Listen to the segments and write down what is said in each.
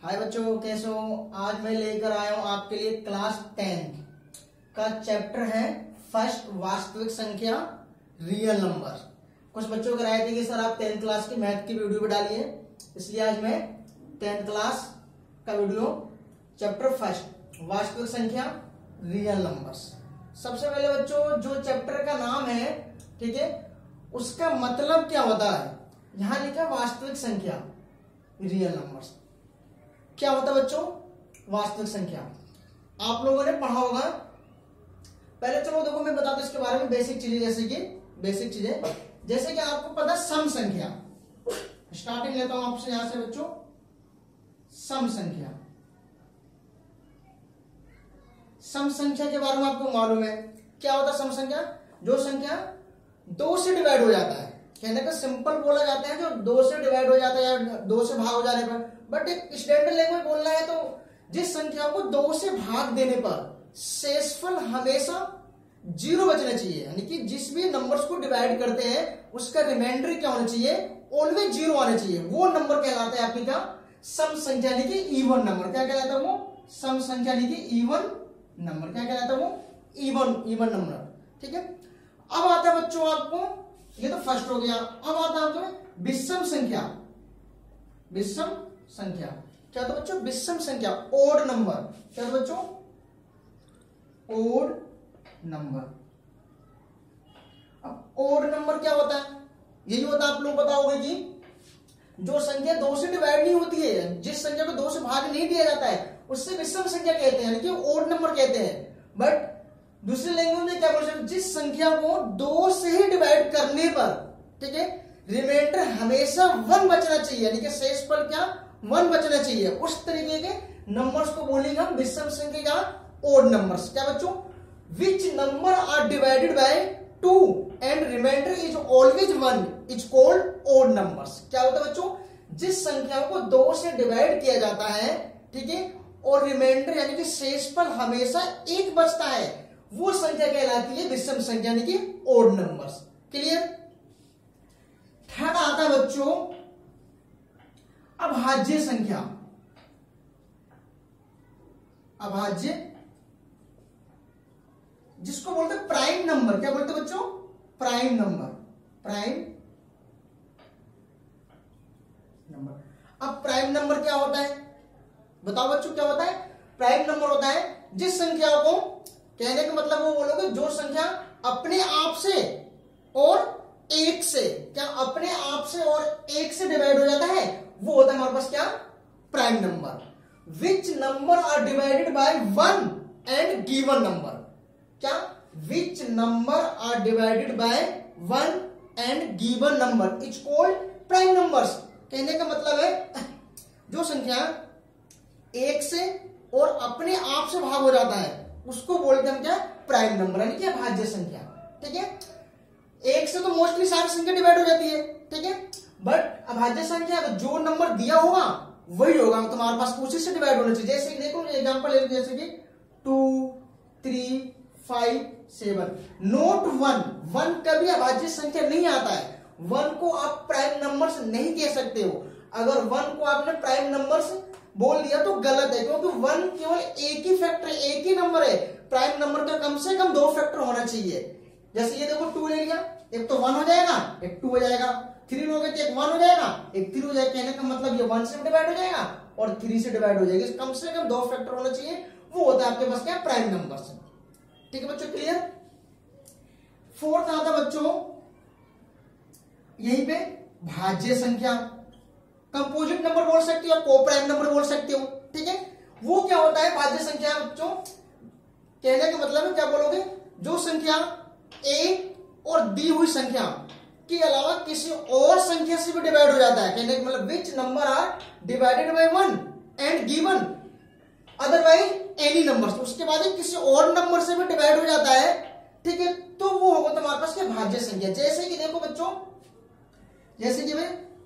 हाय बच्चों, कैसे हो। आज मैं लेकर आया हूं आपके लिए क्लास 10 का चैप्टर है फर्स्ट वास्तविक संख्या रियल नंबर। कुछ बच्चों को राय थी कि सर आप 10th क्लास की मैथ की वीडियो भी डालिए, इसलिए आज मैं 10th क्लास का वीडियो चैप्टर फर्स्ट वास्तविक संख्या रियल नंबर्स। सबसे पहले बच्चों जो चैप्टर का नाम है, ठीक है, उसका मतलब क्या होता है। यहां लिखा वास्तविक संख्या रियल नंबर्स। क्या होता है बच्चों वास्तविक संख्या, आप लोगों ने पढ़ा होगा। पहले चलो देखो मैं बताता हूं इसके बारे में बेसिक चीजें, जैसे कि आपको पता है सम संख्या। स्टार्टिंग लेता हूं आपसे यहां से बच्चों, सम संख्या। सम संख्या के बारे में आपको मालूम है क्या होता है सम संख्या। जो संख्या 2 से डिवाइड हो जाता है, कहने का सिंपल बोला जाता है, जो 2 से डिवाइड हो जाता है या 2 से भाग हो जाने पर। बट एक स्टैंडर्ड लैंग्वेज बोलना है तो जिस संख्या को 2 से भाग देने पर शेषफल हमेशा 0 बचना चाहिए, यानी कि जिस भी नंबर्स को डिवाइड करते हैं उसका रिमाइंडर क्या होना चाहिए, ऑलवेज 0 आना चाहिए। वो नंबर कहलाता है आपकी क्या, सम संख्या, यानी कि इवन नंबर। क्या कहलाता है वो, सम संख्या, यानी कि इवन नंबर। क्या कहलाता है वो, इवन नंबर। ठीक है, अब आता है बच्चों आपको, ये तो फर्स्ट हो गया। अब आता है आपको विषम संख्या। विषम संख्या क्या होता है बच्चों, विषम संख्या, ओड नंबर। क्या होता है बच्चों, ओड नंबर। अब ओड नंबर क्या होता है, यही होता है, आप लोग बताओगे कि जो संख्या 2 से डिवाइड नहीं होती है, जिस संख्या को 2 से भाग नहीं दिया जाता है, उससे विषम संख्या कहते हैं, यानी कि ओड नंबर कहते हैं। बट दूसरी लैंग्वेज में क्या बोल सकते, जिस संख्या को 2 से ही डिवाइड करने पर, ठीक है, रिमाइंडर हमेशा 1 बचना चाहिए, यानी कि शेषफल क्या 1 बचना चाहिए। उस तरीके के नंबर्स को बोलेंगे हम विषम संख्या का ओड नंबर्स। क्या बच्चों, which number are divided by 2 and remainder is always 1 is called odd numbers. क्या होता है बच्चों, जिस संख्या को 2 से डिवाइड किया जाता है, ठीक है, और रिमाइंडर यानी कि शेषफल हमेशा 1 बचता है, वो संख्या कहलाती है विषम संख्या, यानी कि ओड नंबर्स। क्लियर। थर्ड आता है बच्चों अभाज्य संख्या। अभाज्य, जिसको बोलते हैं प्राइम नंबर। क्या बोलते हैं बच्चों, प्राइम नंबर। Prime number. अब प्राइम नंबर क्या होता है, बताओ बच्चों क्या होता है। प्राइम नंबर होता है जिस संख्या को, कहने का मतलब वो बोलोगे जो संख्या अपने आप से और 1 से, क्या अपने आप से और 1 से डिवाइड हो जाता है, वो होता है हमारे पास क्या, prime number. Which number are divided by 1 and given number. क्या, which number are divided by 1 and given number is called prime numbers. कहने का मतलब है जो संख्या 1 से और अपने आप से भाग हो जाता है उसको बोलते हैं हम क्या, प्राइम नंबर, यानी कि अभाज्य संख्या। ठीक है, 1 से तो मोस्टली सारी संख्या डिवाइड हो जाती है, ठीक है, बट अभाज्य संख्या जो नंबर दिया होगा वही होगा तुम्हारे पास, उसी से डिवाइड होना चाहिए। जैसे देखो एग्जांपल ले, जैसे कि 2, 3, 5, 7, नोट 1 कभी अभाज्य संख्या नहीं आता है। 1 को आप प्राइम नंबर्स नहीं कह सकते हो। अगर 1 को आपने प्राइम नंबर्स बोल दिया तो गलत है, क्योंकि 1 केवल एक ही फैक्टर, एक ही नंबर है। प्राइम नंबर का कम से कम 2 फैक्टर होना चाहिए। जैसे ये देखो 2 ले लिया, एक तो 1 हो जाएगा, एक 2 हो जाएगा। 3 लोगे तो एक 1 हो जाएगा, एक 3 हो जाएगा। कहने का मतलब ये 1 से डिवाइड हो जाएगा और 3 से डिवाइड हो जाएगी। कम से कम 2 फैक्टर होना चाहिए, वो होता है आपके पास क्या, प्राइम नंबर से। ठीक है बच्चों, क्लियर। फोर्थ आता बच्चों यहीं पे भाज्य संख्या, कंपोजिट नंबर बोल सकते हो, को प्राइम नंबर बोल सकते हो। ठीक है, वो क्या होता है भाज्य संख्या बच्चों, कहने का मतलब है क्या बोलोगे, जो संख्या ए और दी हुई संख्या के अलावा किसी और संख्या से भी डिवाइड हो जाता है। कहने का मतलब which number are divided by 1 and given otherwise any number, उसके बाद किसी और नंबर से भी डिवाइड हो जाता है, ठीक है, तो वो होगा तुम्हारे पास क्या, भाज्य संख्या। जैसे कि देखो बच्चों, जैसे कि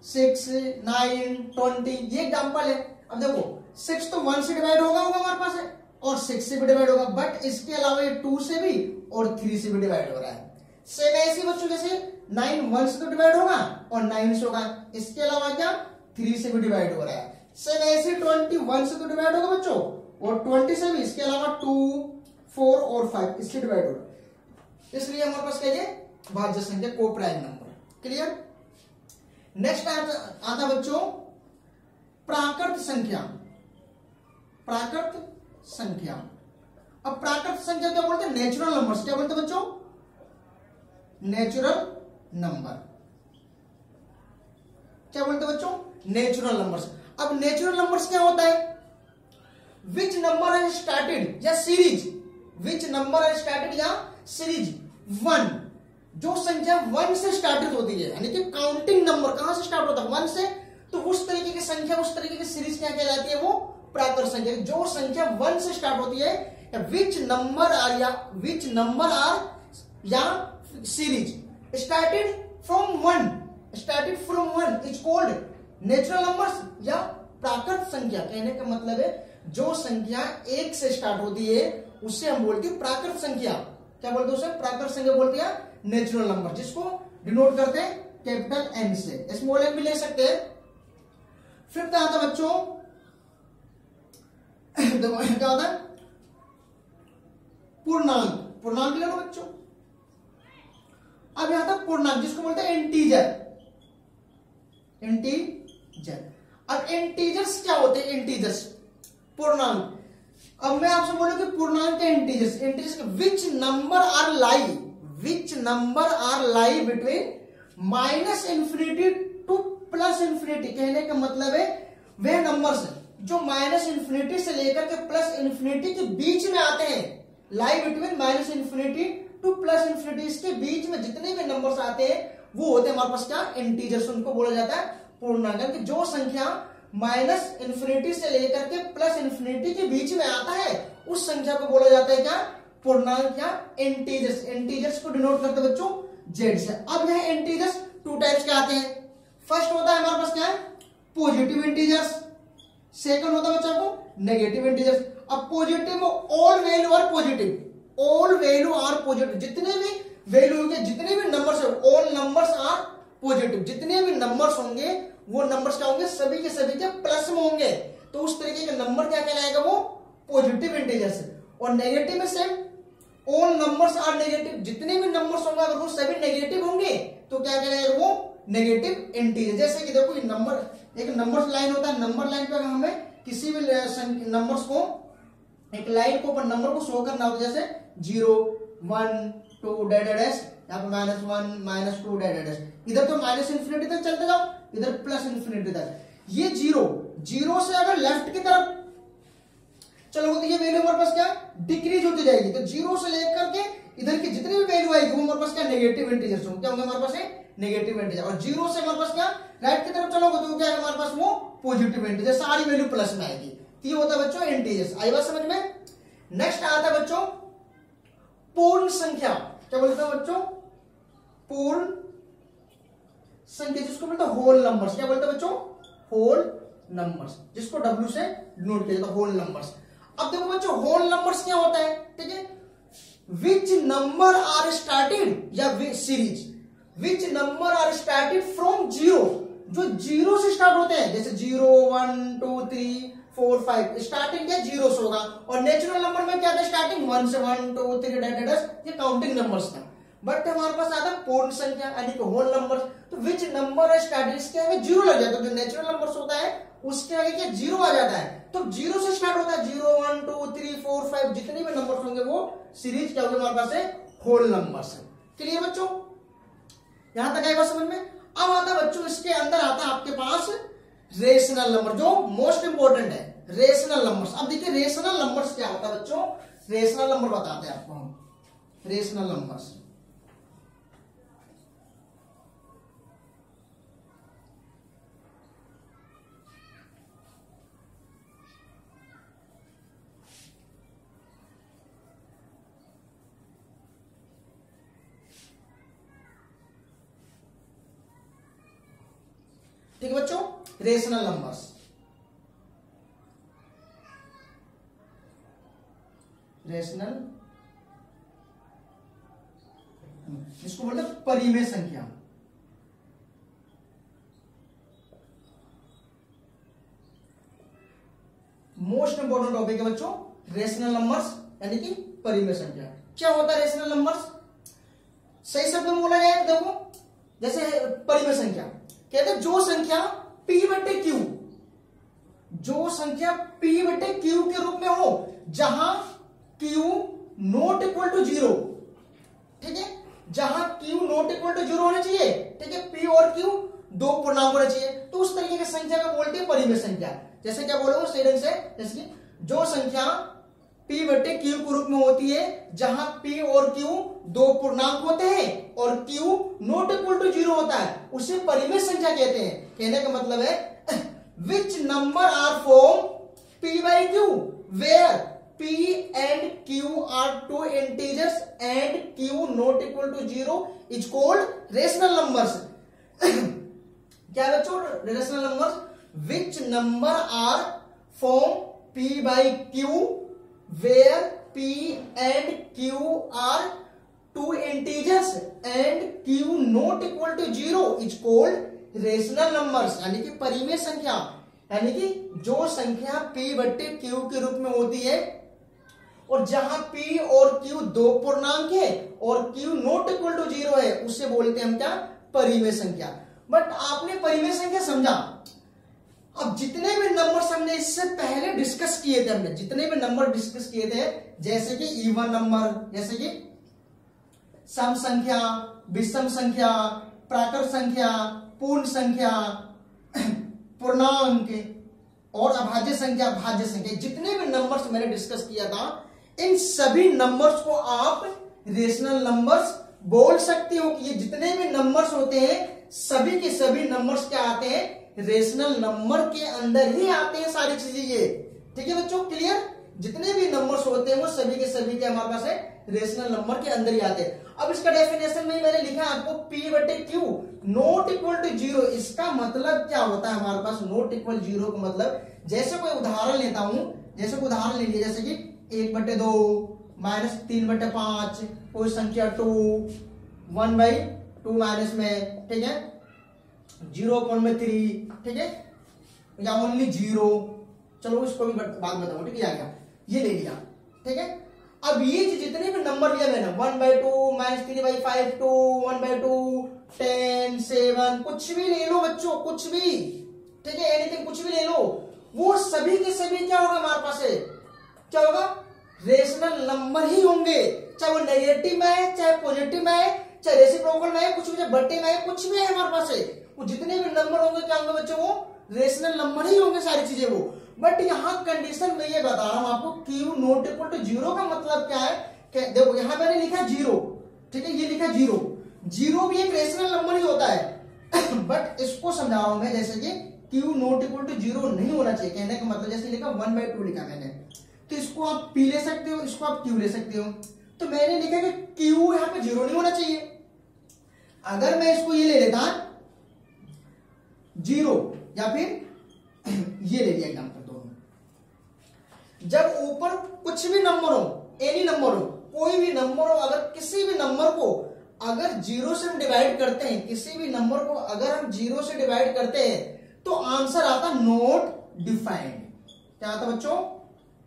6, 9, 20, ये एग्जांपल है। अब देखो 6 तो 1 से डिवाइड होगा हमारे पास है, और 6 से भी डिवाइड होगा, बट इसके अलावा ये 2 से भी और 3 से भी डिवाइड हो रहा है। सेम ऐसे बच्चों जैसे 9 1 से तो डिवाइड होगा और 9 से होगा, इसके अलावा क्या 3 से भी डिवाइड हो रहा है। सेम ऐसे 21 से तो डिवाइड होगा बच्चों, और 20 से भी, इसके अलावा 2, 4 और 5 इससे डिवाइड होगा, इसलिए हमारे पास क्या है भाज्य संख्या, को प्राइम नंबर। क्लियर। नेक्स्ट आता बच्चों प्राकृत संख्या। प्राकृत संख्या, अब प्राकृत संख्या क्या बोलते हैं, नेचुरल नंबर्स। क्या बोलते हैं बच्चों, नेचुरल नंबर। क्या बोलते हैं बच्चों, नेचुरल नंबर्स। अब नेचुरल नंबर्स क्या होता है, विच नंबर है स्टार्टेड या सीरीज, विच नंबर है स्टार्टेड या सीरीज 1, जो संख्या 1 से स्टार्टेड होती है, यानी कि काउंटिंग नंबर कहां से स्टार्ट होता है 1 से, तो उस तरीके की संख्या, उस तरीके की सीरीज क्या कहलाती है, वो प्राकृत संख्या। जो संख्या 1 से स्टार्ट होती है, विच नंबर आर या series started from 1 is called natural numbers या प्राकृत संख्या। कहने का मतलब है जो संख्या 1 से स्टार्ट होती है उससे हम बोलते हैं प्राकृत संख्या। क्या बोलते हैं उसे, प्राकृत संख्या बोलते हैं नेचुरल नंबर, जिसको डिनोट करते हैं कैपिटल एन से, स्मॉल एन भी ले सकते हैं। फिफ्थ आता है बच्चों क्या होता है, पूर्णांक। पूर्णांक ले लो बच्चों। अब यहां तक पूर्णांक, जिसको बोलते हैं इंटीजर। इंटीजर, अब इंटीजर्स क्या होते हैं, इंटीजर्स पूर्णांक। अब मैं आपसे बोलूं कि पूर्णांक के integers, integers which number are lie between -∞ to +∞। कहने का मतलब है वे नंबर्स जो -∞ से लेकर के +∞ के बीच में आते हैं, लाई बिटवीन -∞ टू +∞, इसके बीच में जितने भी नंबर्स आते हैं वो होते हैं हमारे पास क्या, इंटीजर्स। उनको बोला जाता है पूर्णांक। कि जो संख्या -∞ से लेकर के +∞ के बीच में आता है उस संख्या को बोला जाता है क्या, पूर्णांक या इंटीजर्स। इंटीजर्स को डिनोट करते हैं बच्चों जेड से। अब यह इंटीजर्स 2 टाइप्स के आते हैं। फर्स्ट होता है हमारे पास क्या है, पॉजिटिव इंटीजर्स। सेकंड होता है बच्चों को नेगेटिव इंटीजर्स। अब positive, all value are positive, all value are positive. जितने भी वैल्यू के जितने भी नंबर्स है, ऑल नंबर्स आर पॉजिटिव। जितने भी नंबर्स होंगे वो नंबर्स क्या होंगे, सभी के सभी के प्लस में होंगे, तो उस तरीके का नंबर क्या कहलाएगा, वो पॉजिटिव इंटीजर्स। और नेगेटिव में same, all numbers are negative. जितने भी नंबर्स होंगे अगर वो सभी नेगेटिव होंगे तो क्या कहलाएगा, वो नेगेटिव इंटीजर। जैसे कि देखो ये नंबर, एक नंबर्स लाइन होता है, नंबर लाइन पर हमें किसी भी नंबर्स को, एक लाइन को ऊपर नंबर को शो करना होता है, जैसे 0, 1, 2 डैश, यहाँ पे -1, -2 डैश। इधर तो -∞ तक चलते जाओ, इधर +∞ तक। ये 0 से अगर लेफ्ट की तरफ चलोगे तो ये वैल्यू हमारे पास क्या डिक्रीज होती जाएगी। तो 0 से लेकर के इधर की जितनी भी वैल्यू आएगी वो हमारे पास क्या, नेगेटिव इंटीजर्स होंगे। क्या होंगे हमारे पास, नेगेटिव इंटीजर। और 0 से हमारे पास क्या, राइट की तरफ चलोगे तो क्या है हमारे पास, वो पॉजिटिव इंटीजर, सारी वैल्यू प्लस में आएगी। तो ये होता है बच्चों इंटीजर्स। आई बात समझ में। नेक्स्ट आता है बच्चों पूर्ण संख्या। क्या बोलते हैं बच्चों, पूर्ण संख्या, जिसको बोलते हैं होल नंबर्स। क्या बोलते हैं बच्चों, होल नंबर्स, जिसको W से डिनोट किया जाता है, होल नंबर्स। अब देखो बच्चों होल नंबर्स क्या होता है, ठीक है, विच नंबर आर स्टार्टेड या series, which number are started from 0, जो 0 से स्टार्ट होते हैं, जैसे 0, 1, 2, 3, 4, 5, स्टार्टिंग क्या 0 से होगा। और नेचुरल नंबर में क्या था, स्टार्टिंग 1 से, 1, 2, 3 डैश, ये काउंटिंग नंबर्स था। बट हमारे पास आता है पूर्ण संख्या यानी कि होल नंबर। तो विच नंबर है स्टार्टेड, इसके आगे 0 लग जाता है। जो नेचुरल नंबर्स होता है उसके आगे क्या 0 आ जाता है। तो 0 से स्टार्ट होता है, 0, 1, 2, 3, 4, 5, जितने भी नंबर्स होंगे वो सीरीज क्या होगी हमारे पास है, होल नंबर्स है। क्लियर बच्चों, यहां तक आएगा समझ में। अब आता है बच्चों इसके अंदर आता है आपके पास रेशनल नंबर, जो मोस्ट इंपोर्टेंट है, रेशनल नंबर्स। अब देखिए रेशनल नंबर्स क्या होता है बच्चों, रेशनल नंबर बताते हैं आपको हम, रेशनल नंबर्स। ठीक है बच्चों, रेशनल नंबर्स, रेशनल, जिसको बोलते हैं परिमेय संख्या। मोस्ट इंपोर्टेंट टॉपिक है बच्चों, रेशनल नंबर्स यानी कि परिमेय संख्या। क्या होता है रेशनल नंबर्स? सही शब्द में बोला जाए देखो, जैसे परिमेय संख्या कहते हैं जो संख्या p बटे q, जो संख्या p बटे q के रूप में हो, जहां q नॉट इक्वल टू 0, ठीक है, जहां q नॉट इक्वल टू 0 होना चाहिए, ठीक है, p और q दो पूर्णांक होना चाहिए, तो उस तरीके की संख्या को बोलते हैं परिमेय संख्या। जैसे क्या बोलोगे सही ढंग से, जैसे कि जो संख्या p बटे q के रूप में होती है, जहां p और q दो पूर्णांक होते हैं और q नॉट इक्वल टू 0 होता है, उसे परिमेय संख्या कहते हैं। कहने का मतलब है which number are from p by q where p and q are two integers and q not equal to 0 is called rational numbers। क्या बच्चों rational numbers? Which number are from p by q where p and q are two integers and q not equal to 0 is called rational numbers, यानी कि परिमेय संख्या। यानी कि जो संख्या p बट्टे q के रूप में होती है और जहां p और q दो पूर्णांक है और q नॉट इक्वल टू 0 है, उसे बोलते हैं हम क्या? परिमेय संख्या। बट आपने परिमेय संख्या समझा। अब जितने भी नंबर्स हमने इससे पहले डिस्कस किए थे, हमने जितने भी नंबर डिस्कस किए थे, जैसे कि इवन नंबर, जैसे कि सम संख्या, विषम संख्या, प्राकृत संख्या, पूर्ण संख्या, पूर्णांक और अभाज्य संख्या, भाज्य संख्या, जितने भी नंबर्स मैंने डिस्कस किया था, इन सभी नंबर्स को आप रेशनल नंबर्स बोल सकते हो। कि ये जितने भी नंबर्स होते हैं सभी के सभी नंबर्स क्या आते हैं? रेशनल नंबर के अंदर ही आते हैं सारी चीजें ये। ठीक है बच्चों, क्लियर? जितने भी नंबर्स होते हैं वो सभी के सभी के हमारे पास है रेशनल नंबर के अंदर ही आते हैं। अब इसका डेफिनेशन में मैंने लिखा आपको p बटे q नॉट इक्वल टू 0। इसका मतलब क्या होता है हमारे पास नॉट इक्वल 0 का मतलब? जैसे कोई उदाहरण लेता हूं, जैसे कोई उदाहरण ले लिया, जैसे कि 1 बटे 2 माइनस 3 बटे 5, कोई संख्या 2 1 बाई 2 माइनस में, ठीक है, 0.3, ठीक है, या ओनली 0। चलो इसको भी बात बताऊं, ठीक है, गया ये ले लिया, ठीक है। अब ये जितने भी नंबर लिया मैंने 1 बाई 2 माइनस 3 बाई 5 2 1 बाई 2 10 7 कुछ भी ले लो बच्चों, कुछ भी, ठीक है, एनीथिंग, कुछ भी ले लो, वो सभी के सभी क्या होगा हमारे पास है? क्या होगा? रेशनल नंबर ही होंगे। चाहे वो नेगेटिव में है, चाहे पॉजिटिव में है, चाहे रेसिप्रोकल में है, कुछ भी, चाहे बट्टे में है, कुछ भी है हमारे पास है, वो जितने भी नंबर होंगे क्या होंगे बच्चों? वो रेशनल नंबर ही होंगे सारी चीजें वो। बट यहाँ कंडीशन में ये बता रहा हूं आपको, q नॉट इक्वल टू 0 का मतलब क्या है? देखो यहाँ मैंने लिखा 0, ठीक है, ये लिखा 0, 0 भी एक रेशनल नंबर ही होता है। बट इसको समझा रहा हूं मैं, जैसे कि q नॉट इक्वल टू 0 नहीं होना चाहिए। कहने का मतलब जैसे लिखा 1 बाई 2 लिखा मैंने, तो इसको आप p ले सकते हो, इसको आप q ले सकते हो। तो मैंने लिखा कि q यहाँ पे 0 नहीं होना चाहिए। अगर मैं इसको ये ले लेता 0 या फिर ये ले लिया एग्जाम्पल दोनों, जब ऊपर कुछ भी नंबर हो, एनी नंबर हो, कोई भी नंबर हो, अगर किसी भी नंबर को अगर 0 से हम डिवाइड करते हैं, किसी भी नंबर को अगर हम 0 से डिवाइड करते हैं तो आंसर आता नॉट डिफाइंड। क्या आता बच्चों?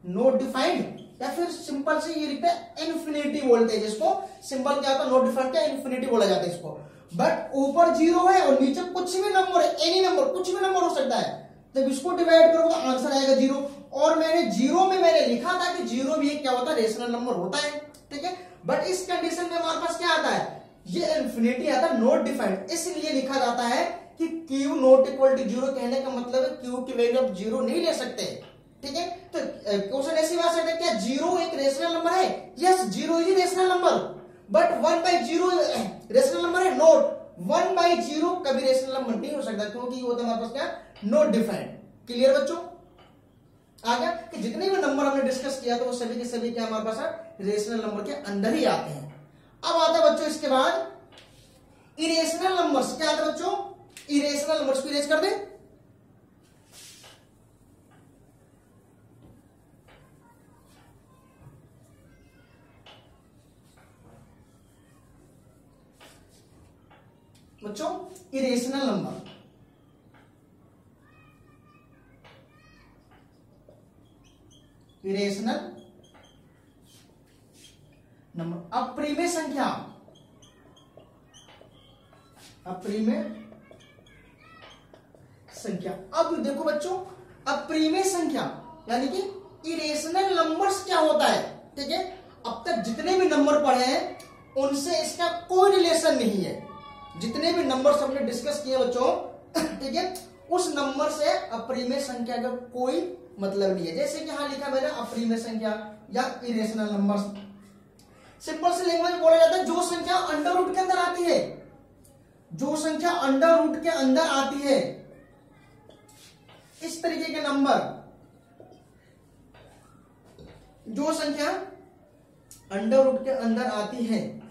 नॉट डिफाइंड, या फिर सिंपल से ये लिखते हैं इन्फिनिटी बोलते हैं जिसको। सिंपल क्या होता? नॉट डिफाइंड क्या? इन्फिनिटी बोला जाता है इसको। बट ऊपर 0 है और नीचे कुछ भी नंबर है, एनी नंबर, कुछ भी नंबर हो सकता है, जब इसको डिवाइड करोगे तो आंसर आएगा 0। और मैंने 0 में मैंने लिखा था कि 0 भी क्या होता है? रेशनल नंबर होता है, ठीक है। बट इस कंडीशन में हमारे पास क्या आता है? ये इन्फिनिटी आता है, नॉट डिफाइंड। इसलिए लिखा जाता है कि q नॉट इक्वल टू 0। कहने का मतलब है q की वैल्यू आप 0 नहीं ले सकते, ठीक है। तो क्वेश्चन ऐसी बात सकते क्या 0 एक रेशनल नंबर है? Yes, 0 is rational number, but 1 by 0 rational number है? नॉट। 1 बाई 0 कभी रेशनल नंबर नहीं हो सकता, क्योंकि वो तो हमारे पास क्या? Not defined. क्लियर बच्चों? आ गया कि जितने भी नंबर हमने डिस्कस किया तो वो सभी के सभी क्या हमारे पास रेशनल नंबर के अंदर ही आते हैं। अब आता है बच्चों इसके बाद इरेशनल नंबर्स। क्या आता है बच्चों? इरेशनल नंबर्स को इरेज कर दे। बच्चों इरेशनल नंबर, इरेशनल नंबर। अप्रिमेय संख्या, अप्रिमेय संख्या। अब देखो बच्चों, अप्रिमेय संख्या यानी कि इरेशनल नंबर्स क्या होता है, ठीक है। अब तक जितने भी नंबर पढ़े हैं उनसे इसका कोई रिलेशन नहीं है। जितने भी नंबर्स हमने डिस्कस किए बच्चों, ठीक है, उस नंबर से अप्रिमेय संख्या का कोई मतलब नहीं है। जैसे कि यहां लिखा मैंने अप्रिमेय संख्या या इरेशनल नंबर्स। सिंपल से लैंग्वेज में बोला जाता है जो संख्या अंडर रूट के अंदर आती है, जो संख्या अंडर रूट के अंदर आती है, इस तरीके के नंबर, जो संख्या अंडर रूट के अंदर आती है,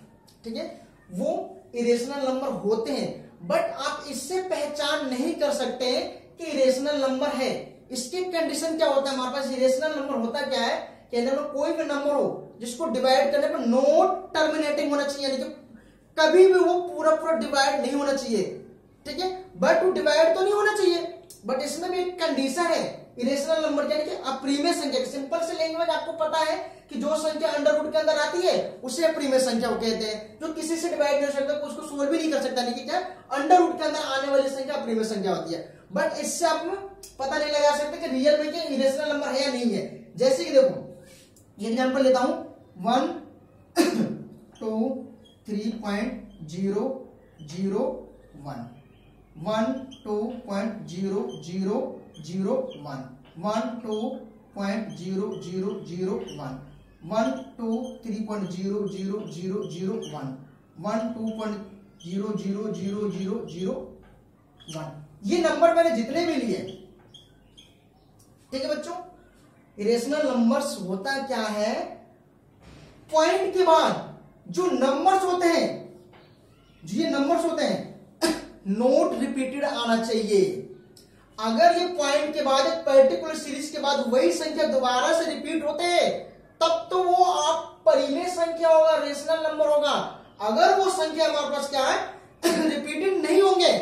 ठीक है, वो इरेशनल नंबर होते हैं। बट आप इससे पहचान नहीं कर सकते कि इरेशनल नंबर है। इसकी कंडीशन क्या होता है, हमारे पास इरेशनल नंबर होता क्या है कि अगर कोई भी नंबर हो जिसको डिवाइड करने पर नो टर्मिनेटिंग होना चाहिए, यानी कि कभी भी वो पूरा पूरा डिवाइड नहीं होना चाहिए, ठीक है, बट वो डिवाइड तो नहीं होना चाहिए। बट इसमें भी एक कंडीशन है इरेशनल नंबर यानी कि अप्रिमेय संख्या। सिंपल से लैंग्वेज आपको पता है कि जो संख्या अंडर रूट के अंदर आती है उसे अप्रिमेय संख्या कहते हैं। जो किसी से डिवाइड नहीं हो सकता, उसको सोल्व भी नहीं कर सकता, लेकिन क्या अंडर रूट के अंदर आने वाली संख्या अप्रिमेय संख्या होती है। बट इससे आप पता नहीं लगा सकते कि रियल में क्या इरेशनल नंबर है या नहीं है। जैसे कि देखो एग्जाम्पल लेता हूं 1 2 3.001 1 2.00001 1 2.0001 1 2 3.00001 1 2.00001। ये नंबर मैंने जितने भी लिए, ठीक है बच्चों। इरेशनल नंबर्स होता क्या है, पॉइंट के बाद जो नंबर्स होते हैं, जो ये नंबर्स होते हैं, नोट रिपीटेड आना चाहिए। अगर ये पॉइंट के बाद एक पर्टिकुलर सीरीज के बाद वही संख्या दोबारा से रिपीट होते हैं, तब तो वो आप परिमेय संख्या होगा, रेशनल नंबर होगा। अगर वो संख्या हमारे पास क्या है, रिपीटेड नहीं होंगे,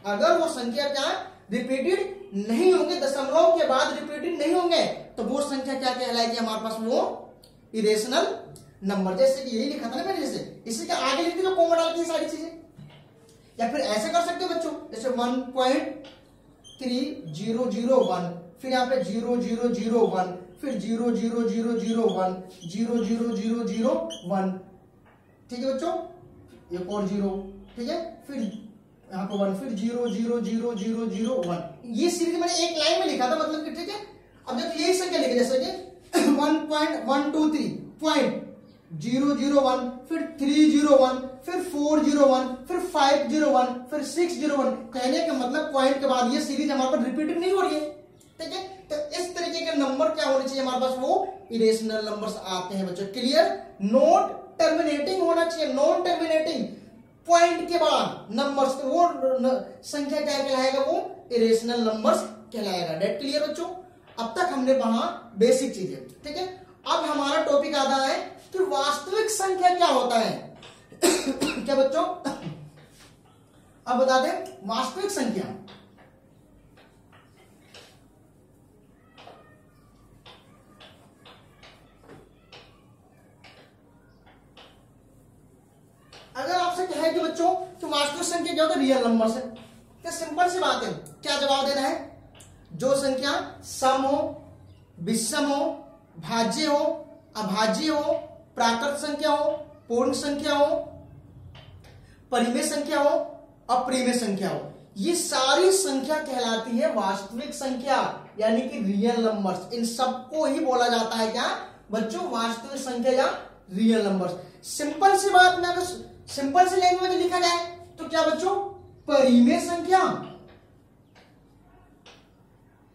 अगर वो संख्या क्या है, रिपीटेड नहीं होंगे, दशमलव के बाद रिपीटेड नहीं होंगे, तो वो संख्या क्या कहलाएगी हमारे पास, वो इरेशनल नंबर। जैसे कि यही लिखा था ना मैंने, जैसे इसी के आगे लिखती तो कॉमा डालती है सारी चीजें। या फिर ऐसे कर सकते हो बच्चों, जैसे 1.3001, फिर यहाँ पे 0001, फिर 00001, 00001, ठीक है बच्चों, एक और 0, ठीक है, फिर यहाँ पे 1, फिर 0000001। ये सीरीज मैंने एक लाइन में लिखा था, मतलब कि ठीक है। अब देखो यही संख्या लिखे, जैसे कि 1.123.001, फिर 301, फिर 401, फिर 501, फिर 601। कहने का मतलब पॉइंट के बाद ये सीरीज हमारे पास रिपीटेड नहीं हो रही है, ठीक है। तो इस तरीके के नंबर क्या होने चाहिए हमारे पास, वो इरेशनल नंबर्स आते हैं बच्चों। क्लियर, नॉट टर्मिनेटिंग होना चाहिए, नॉन टर्मिनेटिंग, पॉइंट के बाद नंबर्स, वो संख्या क्या कहलाएगा, वो इरेशनल नंबर्स कहलाएगा। डेट क्लियर बच्चों। अब तक हमने पढ़ा बेसिक चीजें, ठीक है। अब हमारा टॉपिक आता है कि वास्तविक संख्या क्या होता है। क्या बच्चों, अब बता दें वास्तविक संख्या। अगर आपसे कहे कि बच्चों कि वास्तविक संख्या क्या होता है, रियल नंबर से, तो सिंपल सी बात है, क्या जवाब देना है, जो संख्या सम हो, विषम हो, भाज्य हो, अभाज्य हो, प्राकृत संख्या हो, पूर्ण संख्या हो, परिमेय संख्या हो, अप्रिमेय संख्या हो, ये सारी संख्या कहलाती है वास्तविक संख्या, यानी कि रियल नंबर्स। इन सबको ही बोला जाता है क्या बच्चों, वास्तविक संख्या या रियल नंबर्स। सिंपल सी बात में अगर सिंपल सी लैंग्वेज में लिखा जाए तो क्या बच्चों, परिमेय संख्या,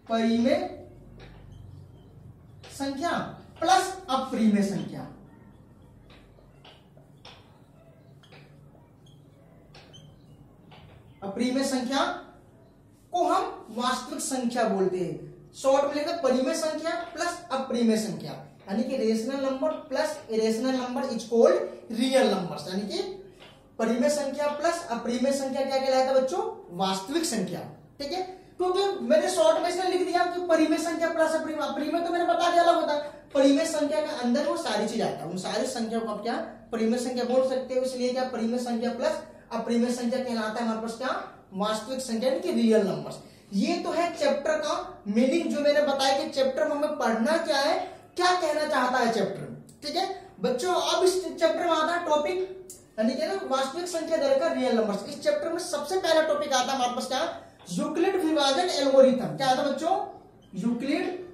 परिमेय संख्या प्लस अप्रिमेय संख्या। अप्रिमेय संख्या को हम वास्तविक संख्या बोलते हैं। शॉर्ट में लिखते परिमेय संख्या प्लस अप्रिमेय संख्या, यानी कि rational number plus irrational number is called real numbers. यानी कि परिमेय संख्या प्लस अप्रिमेय संख्या क्या कहलाता है बच्चों, वास्तविक संख्या, ठीक है। क्योंकि मैंने शॉर्ट में इसलिए लिख दिया कि परिमेय संख्या प्लस परिमेय तो मैंने बता दिया अलग होता है, परिमेय संख्या के अंदर वो सारी चीज आता है, उन सारी संख्या को आप क्या परिमेय संख्या बोल सकते हो, इसलिए क्या परिमेय संख्या प्लस अपरिमेय संख्या कहलाता है हमारे पास क्या वास्तविक संख्या यानी कि रियल नंबर्स। ये तो है चैप्टर का मीनिंग जो मैंने बताया कि चैप्टर में हमें पढ़ना क्या है, क्या कहना चाहता है चैप्टर। ठीक है बच्चों, अब इस चैप्टर में आता है टॉपिक यानी कि ना वास्तविक संख्या दर का रियल नंबर्स। इस चैप्टर में सबसे पहला टॉपिक आता है हमारे पास क्या यूक्लिड विभाजन एल्गोरिथम। क्या आता है बच्चों यूक्लिड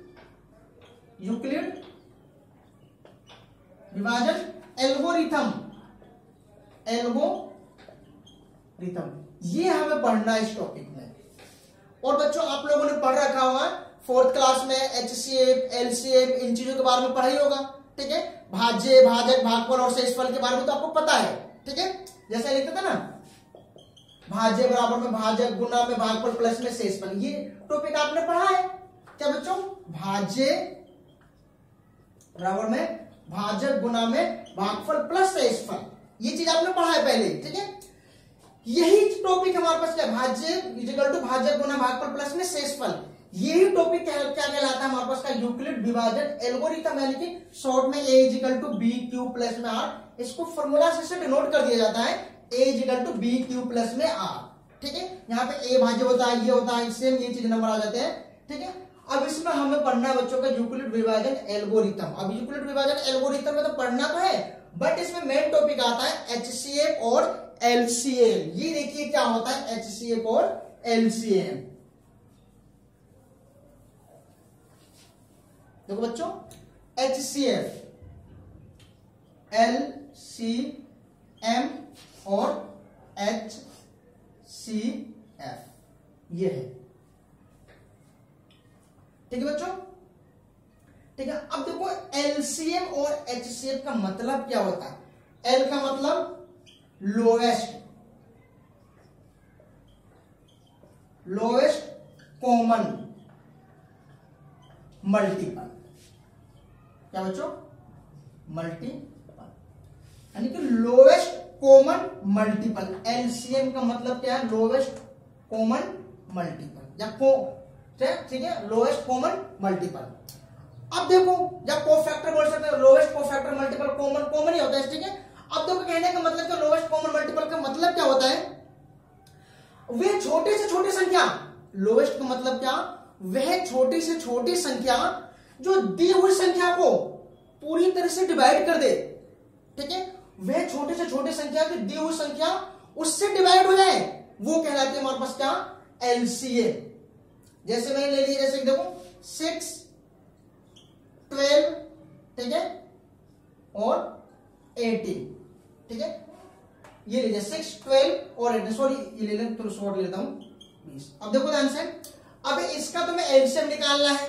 विभाजन एल्गोरिथम ये हमें पढ़ना है इस टॉपिक में। और बच्चों आप लोगों ने पढ़ रखा होगा 4th क्लास में HCF LCM इन चीजों के बारे में पढ़ा ही होगा। ठीक है भाज्य भाजक भागफल और शेषफल के बारे में तो आपको पता है। ठीक है जैसे लिखते थे ना भाज्य बराबर में भाजक गुना में भागफल प्लस में शेषफल, ये टॉपिक आपने पढ़ा है क्या बच्चों। भाज्य बराबर में भाजक गुना में भागफल प्लस शेषफल, ये चीज आपने पढ़ा है पहले। ठीक है यही टॉपिक हमारे पास क्या भाज्य इक्वल टू भाजक गुना भागफल प्लस में शेषफल, यही टॉपिक क्या कहलाता है हमारे पास का यूक्लिड विभाजन एल्गोरिथम यानी कि शॉर्ट में a equal to b q plus में r। इसको फॉर्मूला से डिनोट कर दिया जाता है a equal to b q plus में r। ठीक है यहाँ पे a भाज्य होता है, ये होता है, सेम ये चीज नंबर आ जाते हैं। ठीक है अब इसमें हमें पढ़ना है बच्चों का यूक्लिड विभाजन एल्गोरिथम। अब यूक्लिड विभाजन एल्गोरिथम में तो पढ़ना तो है बट इसमें मेन टॉपिक आता है HCF और LCM। ये देखिए क्या होता है HCF और LCM। देखो बच्चों HCF LCM और HCF ये है। ठीक है बच्चों ठीक है अब देखो LCM और HCF का मतलब क्या होता है। L का मतलब लोएस्ट कॉमन मल्टीपल। क्या बच्चों मल्टीपल यानी कि लोएस्ट कॉमन मल्टीपल। LCM का मतलब क्या है लोएस्ट कॉमन मल्टीपल या ठीक है लोएस्ट कॉमन मल्टीपल। अब देखो या कोफैक्टर बोल सकते हैं, लोएस्ट कोफैक्टर मल्टीपल कॉमन ही होता है। ठीक है अब देखो कहने का मतलब क्या लोएस्ट कॉमन मल्टीपल का मतलब क्या होता है वे छोटे से छोटी संख्या, लोएस्ट का मतलब क्या वह छोटी से छोटी संख्या जो दी हुई संख्या को पूरी तरह से डिवाइड कर दे। ठीक है वह छोटे से छोटी संख्या जो दी हुई संख्या उससे डिवाइड हो जाए वो कहलाती है हमारे पास क्या LCM। जैसे मैंने ले लिया जैसे देखो 6 12 ठीक है और 18। ठीक है ये लीजिए 6 12 और 18 सॉरी ये ले लें थोड़ा शॉर्ट लेता हूं 20। अब देखो ध्यान से अब इसका तुम्हें LCM निकालना है।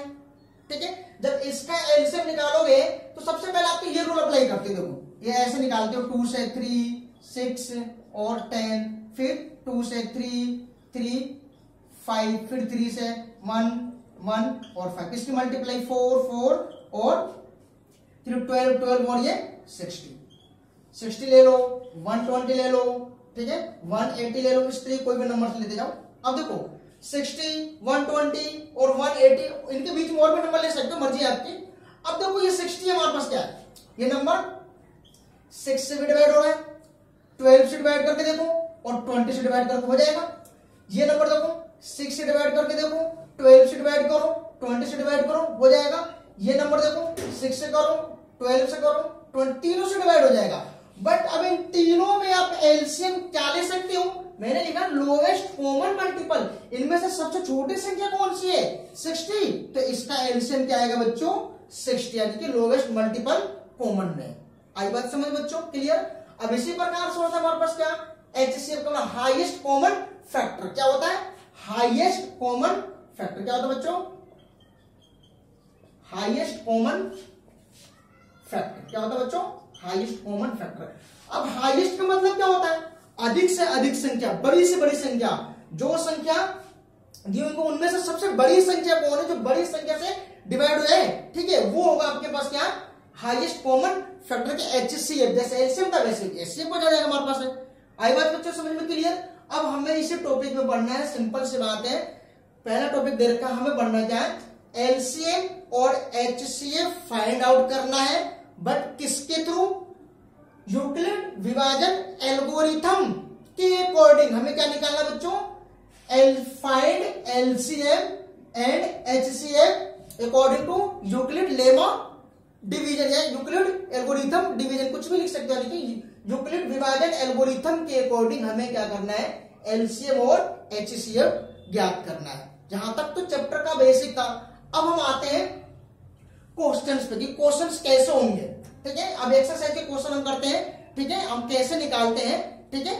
ठीक है जब इसका LCM निकालोगे तो सबसे पहले आप तो ये रूल अप्लाई करते हो। देखो ये ऐसे निकालते हो 2 से 3 6 और 10 फिर 2 से 3 5 फिर 3 से 1 और 5 इसकी मल्टीप्लाई 4 और फिर 12 और ये 60 ले लो 120 ले लो। ठीक है 180 ले लो, इस तरह कोई भी नंबर लेते जाओ। अब देखो 60 120 और 180 इनके बीच में और भी नंबर ले सकते हो, मर्जी आपकी। अब देखो ये 60 हमारे पास क्या है ये नंबर 6 से भी डिवाइड हो रहा है, 12 से डिवाइड करके देखो और 20 से डिवाइड करके हो जाएगा। ये नंबर देखो 6 से डिवाइड करके देखो 12 से डिवाइड करो 20 से डिवाइड करो हो जाएगा। ये नंबर देखो 6 से करो 12 से करो 20 तीनों से डिवाइड हो जाएगा। बट अब इन तीनों में आप LCM क्या ले सकते हो, मैंने लिखा लोएस्ट कॉमन मल्टीपल। इनमें से सबसे छोटी संख्या कौन सी है 60, तो इसका LCM क्या आएगा बच्चों 60 यानी कि लोएस्ट मल्टीपल कॉमन में। आई बात समझ बच्चों क्लियर। अब इसी प्रकार से होता है हमारे पास क्या HCF का हाईएस्ट कॉमन फैक्टर। क्या होता है हाईएस्ट कॉमन फैक्टर, क्या होता है बच्चों हाईएस्ट कॉमन फैक्टर। क्या होता है बच्चों हाईएस्ट कॉमन फैक्टर। अब हाईएस्ट का मतलब क्या होता है अधिक से अधिक संख्या, बड़ी से बड़ी संख्या, जो संख्या दी उनको उनमें से सबसे बड़ी संख्या कौन है जो बड़ी संख्या से डिवाइड हो जाए। ठीक है वो होगा आपके पास क्या हाईएस्ट कॉमन फैक्टर के HCF। जैसे LCM था वैसे HCF हो जाएगा हमारे पास है। आई बात बच्चों समझ में क्लियर। अब हमें इसी टॉपिक में पढ़ना है, सिंपल सी बात है पहला टॉपिक दे रखा है, हमें बनना क्या है, एलसीएम और एचसीएफ फाइंड आउट करना है, बट किसके थ्रू, यूक्लिड विभाजन एल्गोरिथम के अकॉर्डिंग हमें क्या निकालना बच्चों, find LCM and HCF according to Euclid lemma division या यूक्लिड एल्गोरिथम डिवीजन, कुछ भी लिख सकते हो, लेकिन यूक्लिड विभाजन एल्गोरिथम के अकॉर्डिंग हमें क्या करना है, एलसीएम और एचसीएफ ज्ञात करना है। जहां तक तो चैप्टर का बेसिक था। अब हम आते हैं क्वेश्चंस पे कि क्वेश्चंस कैसे होंगे, ठीक है। अब एक्सरसाइज के क्वेश्चन हम करते हैं, ठीक है, हम कैसे निकालते हैं, ठीक है।